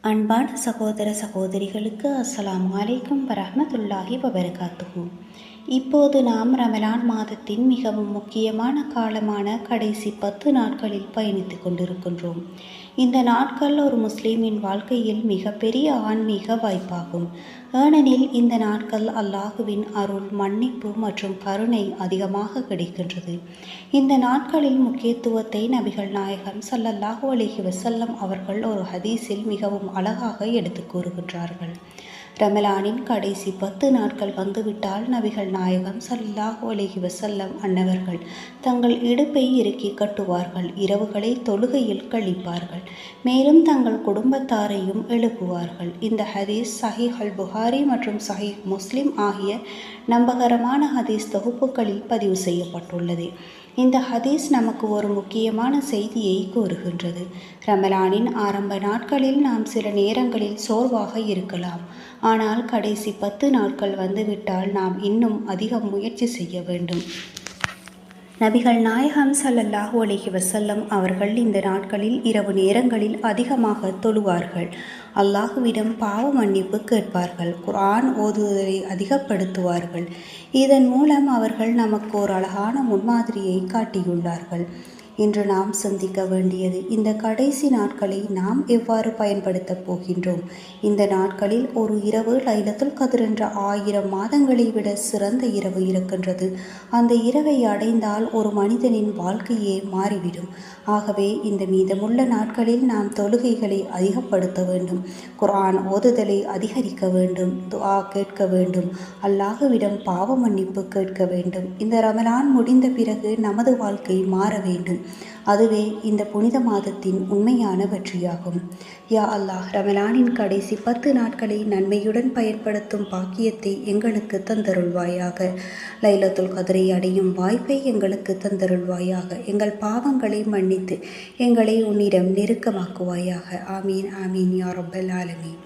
அன்பான சகோதர சகோதரிகளுக்கு அஸ்ஸலாமு அலைக்கும் வரஹ்மத்துல்லாஹி வபரகாத்துஹு. இப்போது நாம் ரமலான் மாதத்தின் மிகவும் முக்கியமான காலமான கடைசி 10 நாட்களில் பயணித்து கொண்டிருக்கின்றோம். இந்த நாட்கள் ஒரு முஸ்லீமின் வாழ்க்கையில் மிகப்பெரிய ஆன்மீக வாய்ப்பாகும். ஏனெனில் இந்த நாட்கள் அல்லாஹுவின் அருள், மன்னிப்பு மற்றும் கருணை அதிகமாக கிடைக்கின்றது. இந்த நாட்களில் முக்கியத்துவத்தை நபிகள் நாயகம் ஸல்லல்லாஹு அலைஹி வஸல்லம் அவர்கள் ஒரு ஹதீஸில் மிகவும் அழகாக எடுத்து கூறுகின்றார்கள். ரமலானின் கடைசி 10 நாட்கள் வந்துவிட்டால் நபிகள் நாயகம் ஸல்லல்லாஹு அலைஹி வஸல்லம் அன்னவர்கள் தங்கள் இடுப்பை இறுக்கி கட்டுவார்கள், இரவுகளை தொழுகையில் கழிப்பார்கள், மேலும் தங்கள் குடும்பத்தாரையும் எழுப்புவார்கள். இந்த ஹதீஸ் சஹீஹ் அல் புகாரி மற்றும் சஹீஹ் முஸ்லிம் ஆகிய நம்பகரமான ஹதீஸ் தொகுப்புகளில் பதிவு செய்யப்பட்டுள்ளது. இந்த ஹதீஸ் நமக்கு ஒரு முக்கியமான செய்தியை கூறுகின்றது. ரமலானின் ஆரம்ப நாட்களில் நாம் சில நேரங்களில் சோர்வாக இருக்கலாம். ஆனால் கடைசி 10 நாட்கள் வந்துவிட்டால் நாம் இன்னும் அதிகம் முயற்சி செய்ய வேண்டும். நபிகள் நாயகம் ஸல்லல்லாஹு அலைஹி வஸல்லம் அவர்கள் இந்த நாட்களில் இரவு நேரங்களில் அதிகமாக தொழுவார்கள், அல்லாஹுவிடம் பாவ மன்னிப்பு கேட்பார்கள், குர்ஆன் ஓதுவதை அதிகப்படுத்துவார்கள். இதன் மூலம் அவர்கள் நமக்கு ஒரு அழகான முன்மாதிரியை காட்டியுள்ளார்கள். இன்று நாம் சிந்திக்க வேண்டியது, இந்த கடைசி நாட்களை நாம் எவ்வாறு பயன்படுத்தப் போகின்றோம்? இந்த நாட்களில் ஒரு இரவு லைலத்துல் கத்ர் என்ற 1000 மாதங்களை விட சிறந்த இரவு இருக்கின்றது. அந்த இரவை அடைந்தால் ஒரு மனிதனின் வாழ்க்கையே மாறிவிடும். ஆகவே இந்த மீதமுள்ள நாட்களில் நாம் தொழுகைகளை அதிகப்படுத்த வேண்டும், குர்ஆன் ஓதுதலை அதிகரிக்க வேண்டும், துஆ கேட்க வேண்டும், அல்லாஹுவிடம் பாவ மன்னிப்பு கேட்க வேண்டும். இந்த ரமலான் முடிந்த பிறகு நமது வாழ்க்கை மாற வேண்டும். அதுவே இந்த புனித மாதத்தின் உண்மையான வெற்றியாகும். யா அல்லாஹ், ரமலானின் கடைசி 10 நாட்களை நன்மையுடன் பயன்படுத்தும் பாக்கியத்தை எங்களுக்கு தந்தருள்வாயாக. லைலத்துல் கத்ரை அடையும் வாய்ப்பை எங்களுக்கு தந்தருள்வாயாக. எங்கள் பாவங்களை மன்னித்து எங்களை உன்னிடம் நெருக்கமாக்குவாயாக. ஆமீன் ஆமீன் யா ரப்பல் ஆலமீன்.